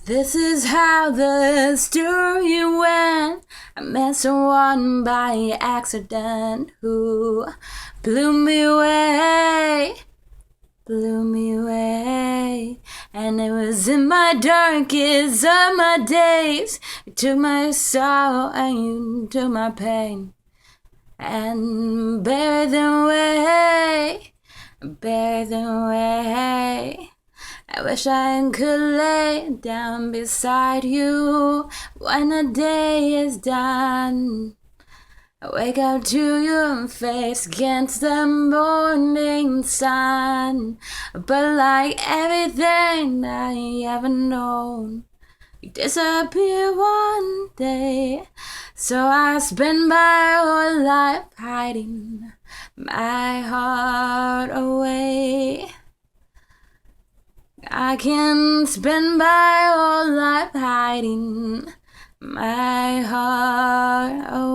This is how the story went. I met someone by accident who blew me away, blew me away. And it was in my darkest of my days. You took my sorrow and you took my pain and buried them away, buried them away. I wish I could lay down beside you when the day is done. I wake up to your face against the morning sun. But like everything I ever known, you disappear one day. So I spend my whole life hiding my heart away. I can spend my whole life hiding my heart away.